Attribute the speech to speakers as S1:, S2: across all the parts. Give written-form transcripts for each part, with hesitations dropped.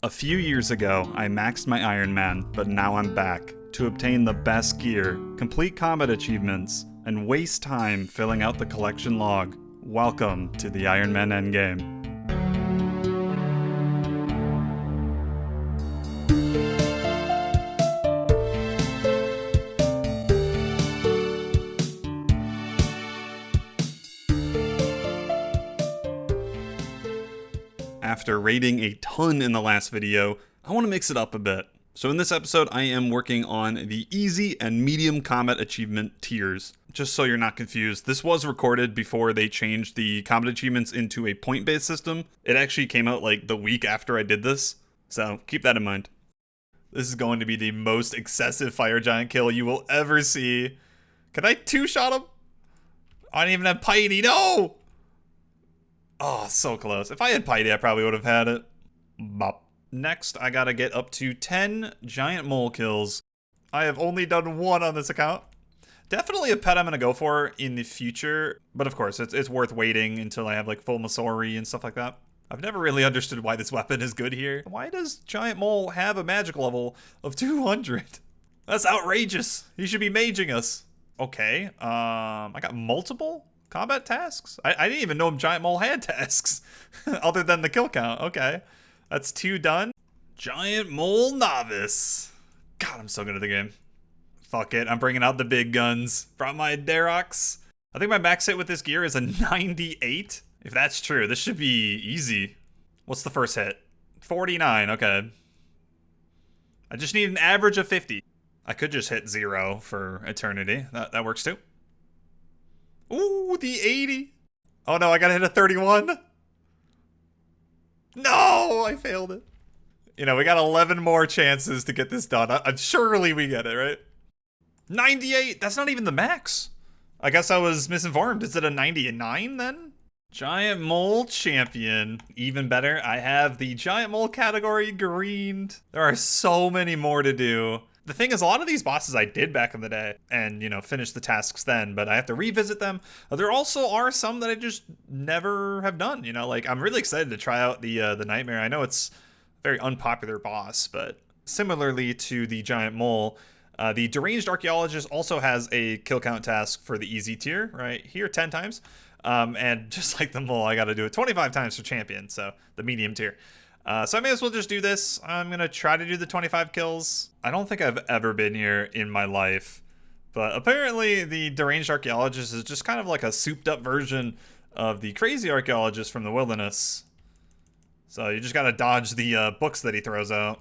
S1: A few years ago, I maxed my Ironman, but now I'm back to obtain the best gear, complete combat achievements, and waste time filling out the collection log. Welcome to the Ironman Endgame. After raiding a ton in the last video, I want to mix it up a bit. So in this episode, I am working on the easy and medium combat achievement tiers. Just so you're not confused, this was recorded before they changed the combat achievements into a point-based system. It actually came out like the week after I did this, so keep that in mind. This is going to be the most excessive fire giant kill you will ever see. Can I two-shot him? I don't even have Piety, no! Oh, so close. If I had Piety, I probably would have had it. Bop. Next, I gotta get up to 10 giant mole kills. I have only done one on this account. Definitely a pet I'm gonna go for in the future, but of course, it's worth waiting until I have like full Masori and stuff like that. I've never really understood why this weapon is good here. Why does Giant Mole have a magic level of 200? That's outrageous. He should be maging us. Okay, I got multiple combat tasks? I didn't even know Giant Mole had tasks other than the kill count. Okay, that's 2 done. Giant Mole Novice. God, I'm so good at the game. Fuck it, I'm bringing out the big guns. Brought my Derox. I think my max hit with this gear is a 98. If that's true, this should be easy. What's the first hit? 49, okay. I just need an average of 50. I could just hit 0 for eternity. That works too. Ooh, the 80. Oh no, I gotta hit a 31. No, I failed it. You know, we got 11 more chances to get this done. Surely we get it, right? 98, that's not even the max. I guess I was misinformed. Is it a 99 then? Giant Mole Champion. Even better, I have the Giant Mole category greened. There are so many more to do. The thing is, a lot of these bosses I did back in the day and, you know, finished the tasks then, but I have to revisit them. There also are some that I just never have done, you know, like I'm really excited to try out the Nightmare. I know it's a very unpopular boss, but similarly to the Giant Mole, the Deranged Archaeologist also has a kill count task for the easy tier, right here, 10 times. And just like the Mole, I got to do it 25 times for Champion, so the medium tier. So I may as well just do this. I'm going to try to do the 25 kills. I don't think I've ever been here in my life, but apparently the Deranged Archaeologist is just kind of like a souped up version of the Crazy Archaeologist from the Wilderness. So you just got to dodge the books that he throws out.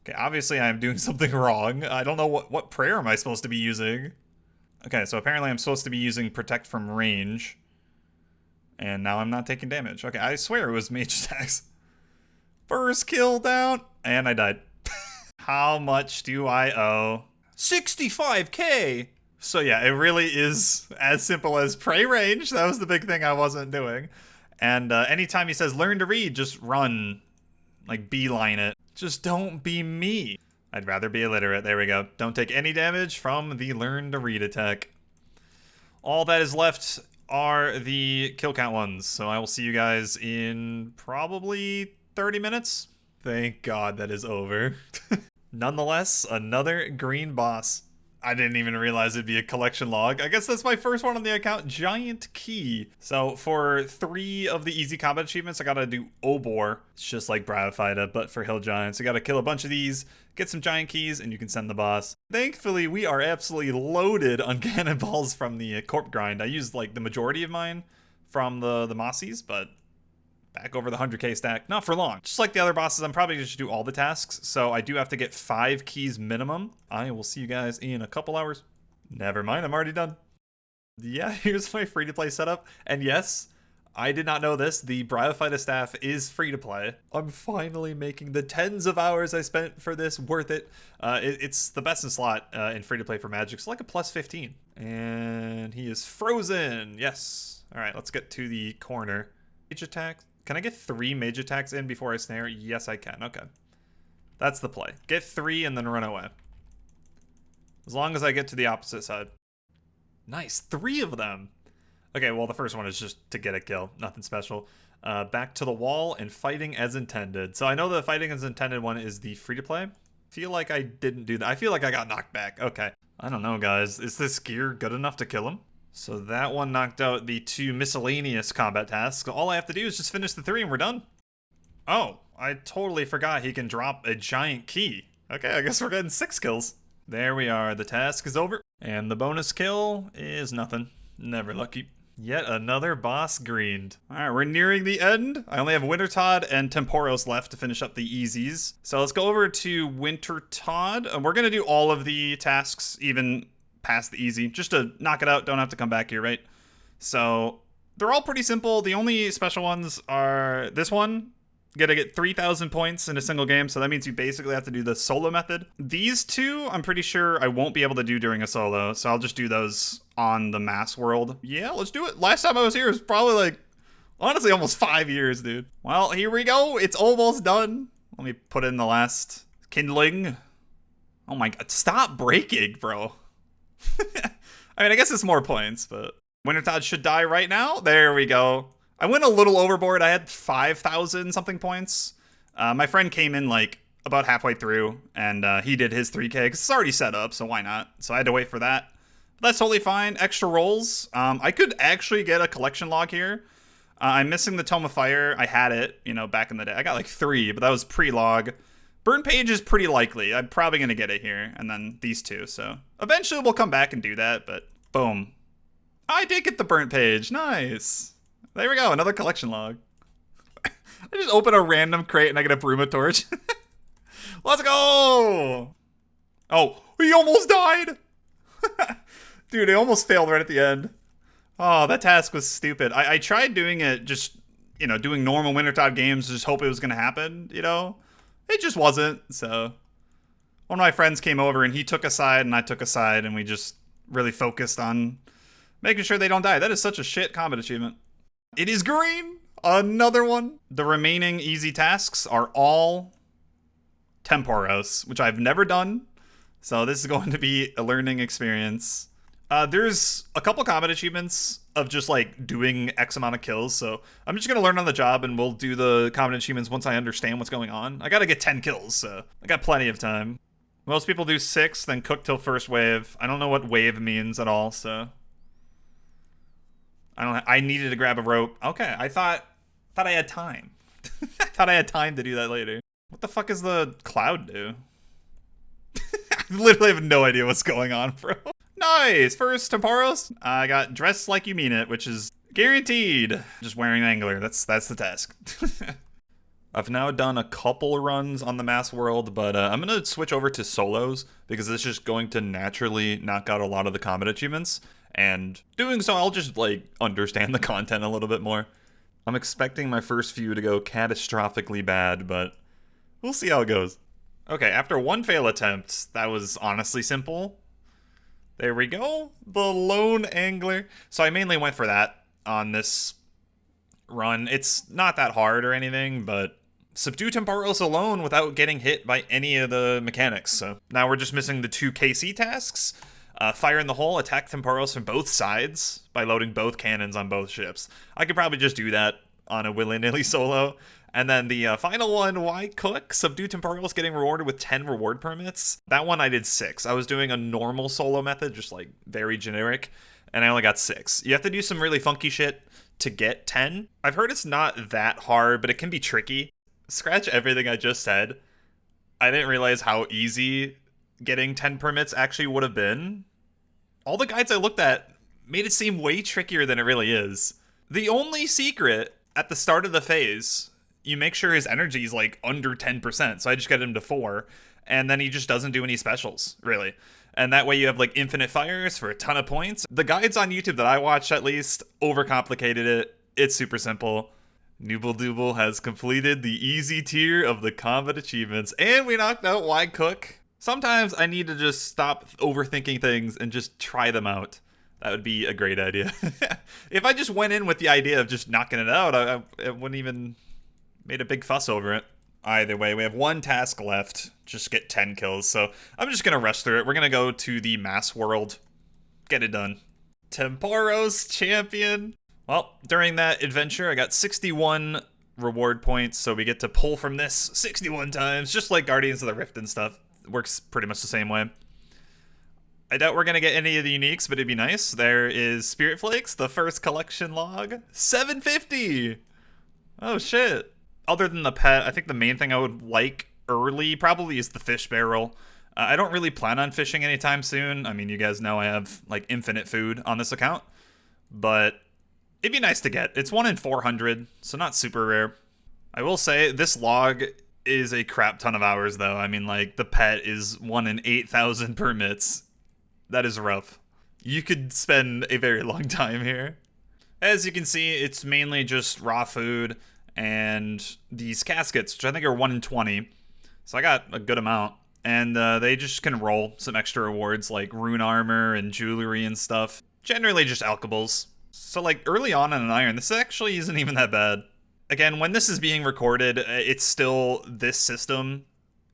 S1: Okay, obviously I'm doing something wrong. I don't know what prayer am I supposed to be using. Okay, so apparently I'm supposed to be using Protect from Range. And now I'm not taking damage. Okay, I swear it was mage attacks. First kill down, and I died. How much do I owe? 65k! So yeah, it really is as simple as pray range. That was the big thing I wasn't doing. And anytime he says learn to read, just run. Like beeline it. Just don't be me. I'd rather be illiterate. There we go. Don't take any damage from the learn to read attack. All that is left are the kill count ones. So I will see you guys in probably 30 minutes. Thank God that is over. Nonetheless, another green boss. I didn't even realize it'd be a collection log. I guess that's my first one on the account, Giant Key. So for 3 of the easy combat achievements, I gotta do Obor. It's just like Bravfighter, but for hill giants. You gotta kill a bunch of these, get some giant keys, and you can send the boss. Thankfully, we are absolutely loaded on cannonballs from the corp grind. I used like the majority of mine from the Mossies, but back over the 100k stack, not for long. Just like the other bosses, I'm probably just do all the tasks, so I do have to get 5 keys minimum. I will see you guys in a couple hours. Never mind, I'm already done. Yeah, here's my free-to-play setup, and yes, I did not know this, the Bravfighter staff is free-to-play. I'm finally making the tens of hours I spent for this worth it. It's the best in slot in free-to-play for Magic, so like a plus 15. And he is frozen, yes. All right, let's get to the corner. Mage attack. Can I get 3 mage attacks in before I snare? Yes, I can. Okay. That's the play. Get 3 and then run away. As long as I get to the opposite side. Nice. 3 of them. Okay, well, the first one is just to get a kill. Nothing special. Back to the wall and fighting as intended. So I know the fighting as intended one is the free-to-play. Feel like I didn't do that. I feel like I got knocked back. Okay. I don't know, guys. Is this gear good enough to kill him? So that one knocked out the 2 miscellaneous combat tasks. All I have to do is just finish the 3 and we're done. Oh, I totally forgot he can drop a giant key. Okay, I guess we're getting 6 kills. There we are. The task is over. And the bonus kill is nothing. Never lucky. Yet another boss greened. Alright, we're nearing the end. I only have Winter Todd and Temporos left to finish up the easies. So let's go over to Winter Todd. And we're going to do all of the tasks, even past the easy, just to knock it out. Don't have to come back here, right? So they're all pretty simple. The only special ones are this one. You gotta get 3,000 points in a single game, so that means you basically have to do the solo method. These 2, I'm pretty sure I won't be able to do during a solo, so I'll just do those on the mass world. Yeah, let's do it. Last time I was here was probably like, honestly, almost 5 years, dude. Well, here we go. It's almost done. Let me put in the last kindling. Oh my god, stop breaking, bro. I mean, I guess it's more points, but Winter Todd should die right now. There we go. I went a little overboard. I had 5,000 something points. My friend came in like about halfway through, and he did his 3K because it's already set up, so why not? So I had to wait for that. But that's totally fine. Extra rolls. I could actually get a collection log here. I'm missing the Tome of Fire. I had it, you know, back in the day. I got like 3, but that was pre-log. Burn Page is pretty likely. I'm probably going to get it here, and then these 2. So eventually we'll come back and do that, but boom. I did get the Burnt Page. Nice. There we go, another collection log. I just open a random crate and I get a Bruma torch. Let's go! Oh, he almost died! Dude, it almost failed right at the end. Oh, that task was stupid. I tried doing it just, you know, doing normal Winter Todd games, just hope it was going to happen, you know? It just wasn't, so. One of my friends came over and he took a side and I took a side and we just really focused on making sure they don't die. That is such a shit combat achievement. It is green! Another one. The remaining easy tasks are all Temporos, which I've never done. So this is going to be a learning experience. There's a couple combat achievements of just like doing X amount of kills. So I'm just going to learn on the job and we'll do the combat achievements once I understand what's going on. I got to get 10 kills, so I got plenty of time. Most people do 6, then cook till first wave. I don't know what wave means at all, so. I needed to grab a rope. Okay, I thought I had time. I thought I had time to do that later. What the fuck is the cloud do? I literally have no idea what's going on, bro. Nice! First, Temporos. I got Dress Like You Mean It, which is guaranteed. Just wearing an angler. That's the task. I've now done a couple runs on the mass world, but I'm going to switch over to solos because it's just going to naturally knock out a lot of the combat achievements. And doing so, I'll just, like, understand the content a little bit more. I'm expecting my first few to go catastrophically bad, but we'll see how it goes. Okay, after 1 fail attempt, that was honestly simple. There we go. The lone angler. So I mainly went for that on this run. It's not that hard or anything, but subdue Temporos alone without getting hit by any of the mechanics. So now we're just missing the 2 KC tasks. Fire in the hole, attack Temporos from both sides by loading both cannons on both ships. I could probably just do that on a willy-nilly solo. And then the final one, why cook? Subdue Temporos, getting rewarded with 10 reward permits. That one I did 6. I was doing a normal solo method, just like very generic, and I only got 6. You have to do some really funky shit to get 10. I've heard it's not that hard, but it can be tricky. Scratch everything I just said. I didn't realize how easy getting 10 permits actually would have been. All the guides I looked at made it seem way trickier than it really is. The only secret at the start of the phase, you make sure his energy is like under 10%. So I just get him to 4, and then he just doesn't do any specials, really. And that way you have like infinite fires for a ton of points. The guides on YouTube that I watched at least overcomplicated it. It's super simple. Nooblet has completed the easy tier of the combat achievements, and we knocked out Why Cook. Sometimes I need to just stop overthinking things and just try them out. That would be a great idea. If I just went in with the idea of just knocking it out, I wouldn't even made a big fuss over it. Either way, we have 1 task left. Just get 10 kills. So I'm just going to rush through it. We're going to go to the mass world. Get it done. Temporos Champion. Well, during that adventure, I got 61 reward points, so we get to pull from this 61 times, just like Guardians of the Rift and stuff. It works pretty much the same way. I doubt we're going to get any of the uniques, but it'd be nice. There is Spirit Flakes, the first collection log. 750! Oh, shit. Other than the pet, I think the main thing I would like early probably is the fish barrel. I don't really plan on fishing anytime soon. I mean, you guys know I have, like, infinite food on this account. But it'd be nice to get. It's 1 in 400, so not super rare. I will say, this log is a crap ton of hours, though. I mean, like, the pet is 1 in 8,000 permits. That is rough. You could spend a very long time here. As you can see, it's mainly just raw food and these caskets, which I think are 1 in 20. So I got a good amount. And they just can roll some extra rewards like rune armor and jewelry and stuff. Generally just alchables. So like early on in an iron, this actually isn't even that bad. Again, when this is being recorded, it's still this system.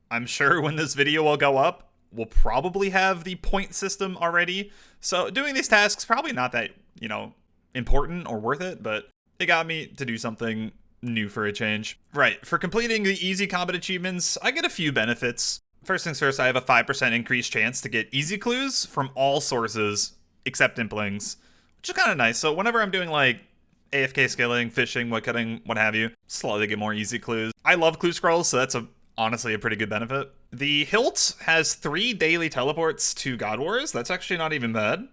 S1: I'm sure when this video will go up, we'll probably have the point system already. So doing these tasks, probably not that, important or worth it, but it got me to do something new for a change. Right, for completing the easy combat achievements, I get a few benefits. First things first, I have a 5% increased chance to get easy clues from all sources except implings, which is kind of nice. So whenever I'm doing like AFK skilling, fishing, woodcutting, what have you, slowly get more easy clues. I love clue scrolls, so that's honestly a pretty good benefit. The hilt has 3 daily teleports to God Wars. That's actually not even bad.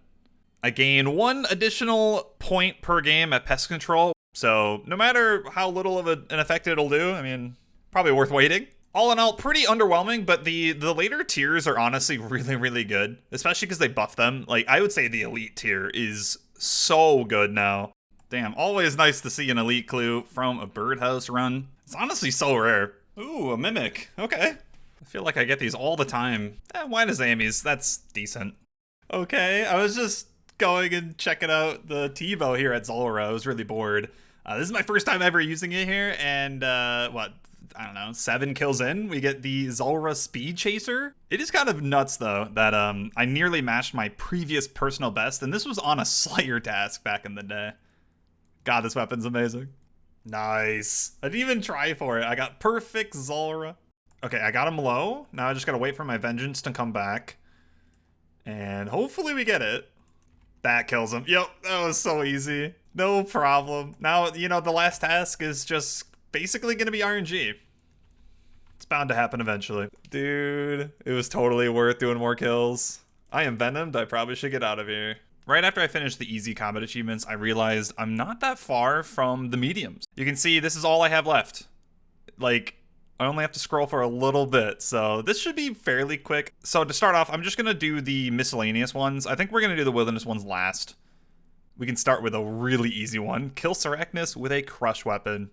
S1: I gain 1 additional point per game at pest control. So no matter how little of an effect it'll do, I mean, probably worth waiting. All in all, pretty underwhelming, but the later tiers are honestly really, really good, especially because they buff them. Like, I would say the elite tier is so good now. Damn, always nice to see an elite clue from a birdhouse run. It's honestly so rare. Ooh, a mimic. Okay. I feel like I get these all the time. Wine is Amy's. That's decent. Okay, I was just going and checking out the TiVo here at Zulrah. I was really bored. This is my first time ever using it here, and I don't know, 7 kills in, we get the Zulrah Speed Chaser. It is kind of nuts, though, that I nearly matched my previous personal best, and this was on a Slayer task back in the day. God, this weapon's amazing. Nice. I didn't even try for it. I got perfect Zulrah. Okay, I got him low. Now I just gotta wait for my vengeance to come back. And hopefully we get it. That kills him. Yep, that was so easy. No problem. Now, the last task is just basically gonna be RNG. It's bound to happen eventually. Dude, it was totally worth doing more kills. I am venomed. I probably should get out of here. Right after I finished the easy combat achievements, I realized I'm not that far from the mediums. You can see this is all I have left. Like, I only have to scroll for a little bit, so this should be fairly quick. So to start off, I'm just gonna do the miscellaneous ones. I think we're gonna do the wilderness ones last. We can start with a really easy one. Kill Sarachnis with a crush weapon.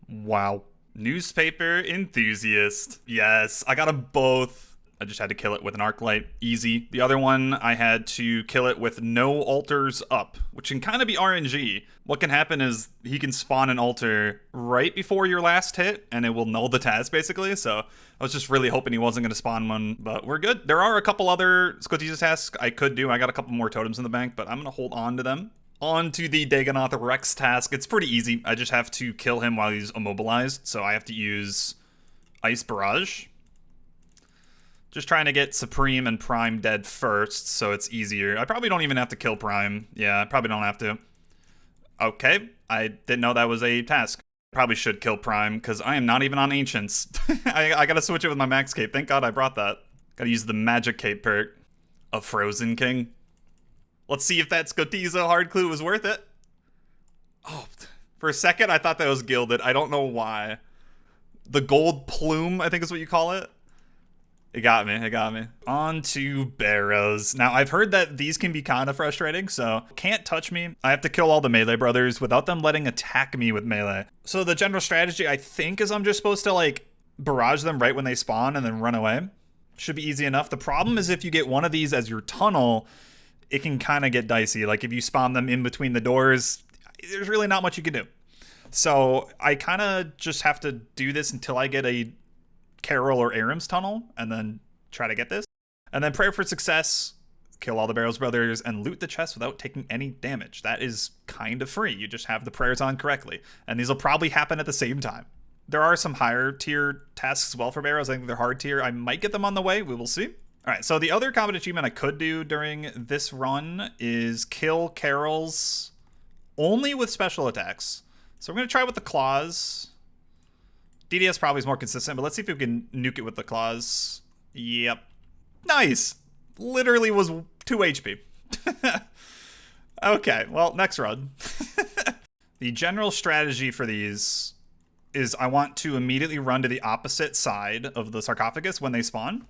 S1: Wow. Newspaper enthusiast. Yes, I got them both. I just had to kill it with an arc light. Easy. The other one, I had to kill it with no altars up, which can kind of be RNG. What can happen is he can spawn an altar right before your last hit, and it will null the task, basically. So I was just really hoping he wasn't going to spawn one, but we're good. There are a couple other Squatiza tasks I could do. I got a couple more totems in the bank, but I'm going to hold on to them. On to the Dagonoth Rex task. It's pretty easy. I just have to kill him while he's immobilized, so I have to use Ice Barrage. Just trying to get Supreme and Prime dead first, so it's easier. I probably don't even have to kill Prime. Yeah, I probably don't have to. Okay, I didn't know that was a task. Probably should kill Prime, because I am not even on Ancients. I gotta switch it with my Max Cape. Thank God I brought that. Gotta use the Magic Cape perk of Frozen King. Let's see if that Scotizo hard clue was worth it. Oh, for a second I thought that was gilded. I don't know why. The gold plume, I think is what you call it. It got me, it got me. On to Barrows. Now, I've heard that these can be kind of frustrating, so can't touch me. I have to kill all the melee brothers without them letting attack me with melee. So the general strategy, I think, is I'm just supposed to, like, barrage them right when they spawn and then run away. Should be easy enough. The problem is if you get one of these as your tunnel, it can kind of get dicey. Like, if you spawn them in between the doors, there's really not much you can do. So I kind of just have to do this until I get a Carol or Aram's tunnel, and then try to get this. And then pray for success. kill all the Barrows brothers, and loot the chest without taking any damage. That is kind of free. You just have the prayers on correctly. And these will probably happen at the same time. There are some higher tier tasks as well for Barrows. I think they're hard tier. I might get them on the way. We will see. All right, so the other combat achievement I could do during this run is kill Carols only with special attacks. So we're going to try with the claws. DDS probably is more consistent, but let's see if we can nuke it with the claws. Yep. Nice. Literally was 2 HP. Okay, well, next run. The general strategy for these is I want to immediately run to the opposite side of the sarcophagus when they spawn.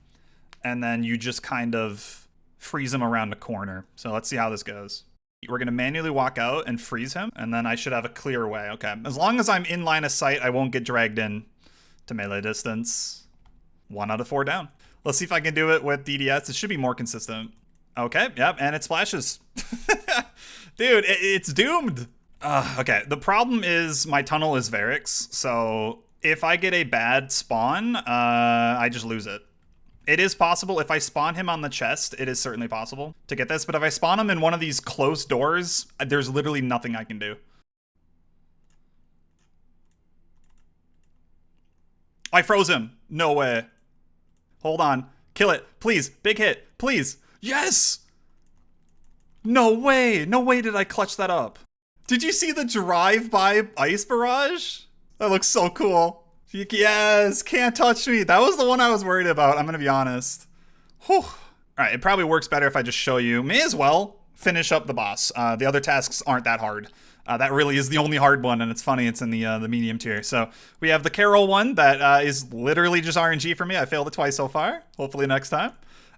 S1: And then you just kind of freeze them around the corner. So let's see how this goes. We're going to manually walk out and freeze him, and then I should have a clear way. Okay, as long as I'm in line of sight, I won't get dragged in to melee distance. 1 out of 4 down. Let's see if I can do it with DDS. It should be more consistent. Okay, yep, and it splashes. Dude, it's doomed. Okay, the problem is my tunnel is Varix, so if I get a bad spawn, I just lose it. It is possible. If I spawn him on the chest, it is certainly possible to get this. But if I spawn him in one of these closed doors, there's literally nothing I can do. I froze him. No way. Hold on. Kill it. Please. Big hit. Please. Yes! No way. No way did I clutch that up. Did you see the drive-by ice barrage? That looks so cool. Yes, can't touch me. That was the one I was worried about, I'm gonna be honest. Whew. All right, it probably works better if I just show you. May as well finish up the boss. The other tasks aren't that hard. That really is the only hard one, and it's funny, it's in the medium tier. So we have the Carol one that is literally just RNG for me. I failed it twice so far. Hopefully next time.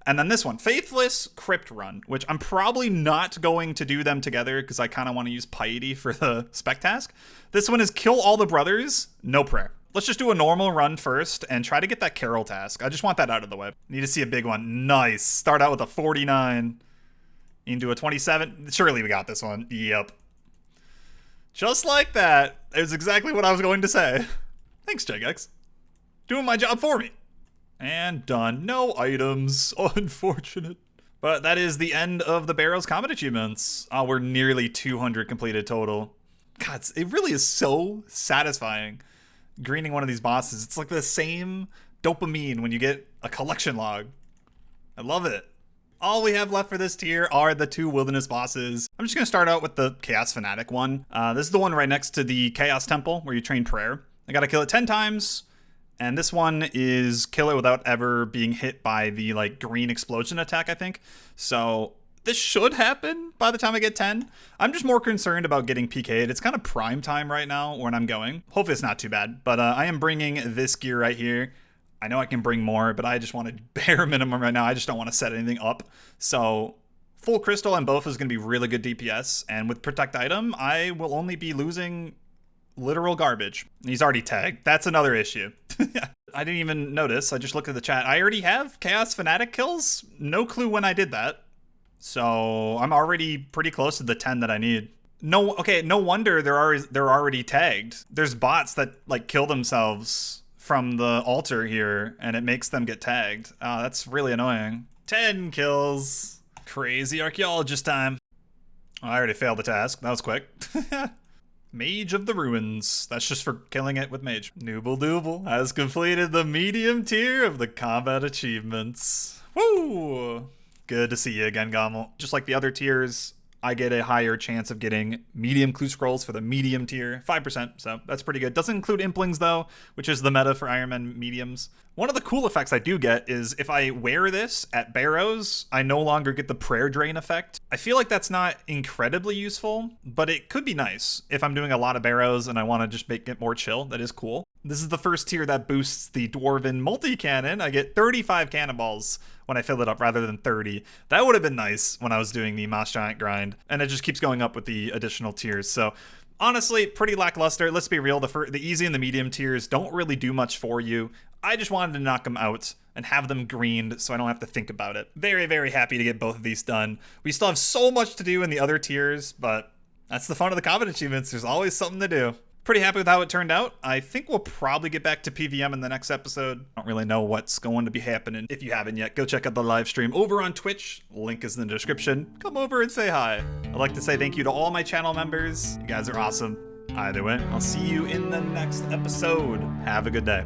S1: And then this one, Faithless Crypt Run, which I'm probably not going to do them together because I kind of want to use Piety for the spec task. This one is kill all the brothers, no prayer. Let's just do a normal run first and try to get that Carol task. I just want that out of the way. Need to see a big one. Nice. Start out with a 49 into a 27. Surely we got this one. Yep. Just like that. It was exactly what I was going to say. Thanks, Jagex. Doing my job for me. And done. No items. Unfortunate. But that is the end of the Barrows combat achievements. Oh, we're nearly 200 completed total. God, it really is so satisfying greening one of these bosses. It's like the same dopamine when you get a collection log. I love it. All we have left for this tier are the 2 wilderness bosses. I'm just going to start out with the Chaos Fanatic one. This is the one right next to the Chaos Temple where you train prayer. I got to kill it 10 times. And this one is kill it without ever being hit by the like green explosion attack, I think. So this should happen by the time I get 10. I'm just more concerned about getting PK'd. It's kind of prime time right now when I'm going. Hopefully it's not too bad. But I am bringing this gear right here. I know I can bring more, but I just want a bare minimum right now. I just don't want to set anything up. So full crystal on both is going to be really good DPS. And with protect item, I will only be losing literal garbage. He's already tagged. That's another issue. I didn't even notice. I just looked at the chat. I already have Chaos Fanatic kills. No clue when I did that. So I'm already pretty close to the 10 that I need. No, okay, no wonder they're already tagged. There's bots that like kill themselves from the altar here, and it makes them get tagged. That's really annoying. 10 kills. Crazy archaeologist time. Oh, I already failed the task. That was quick. Mage of the Ruins. That's just for killing it with Mage. Nooble has completed the medium tier of the combat achievements. Woo! Good to see you again, Gommel. Just like the other tiers, I get a higher chance of getting medium clue scrolls for the medium tier, 5%, so that's pretty good. Doesn't include implings though, which is the meta for Ironman mediums. One of the cool effects I do get is if I wear this at Barrows, I no longer get the prayer drain effect. I feel like that's not incredibly useful, but it could be nice if I'm doing a lot of Barrows and I want to just make it more chill. That is cool. This is the first tier that boosts the Dwarven multi-cannon. I get 35 cannonballs when I fill it up rather than 30. That would have been nice when I was doing the Moss Giant grind, and it just keeps going up with the additional tiers. So honestly, pretty lackluster. Let's be real, the easy and the medium tiers don't really do much for you. I just wanted to knock them out and have them greened so I don't have to think about it. Very, very happy to get both of these done. We still have so much to do in the other tiers, but that's the fun of the combat achievements. There's always something to do. Pretty happy with how it turned out. I think we'll probably get back to PVM in the next episode. I don't really know what's going to be happening. If you haven't yet, go check out the live stream over on Twitch. Link is in the description. Come over and say hi. I'd like to say thank you to all my channel members. You guys are awesome. Either way, I'll see you in the next episode. Have a good day.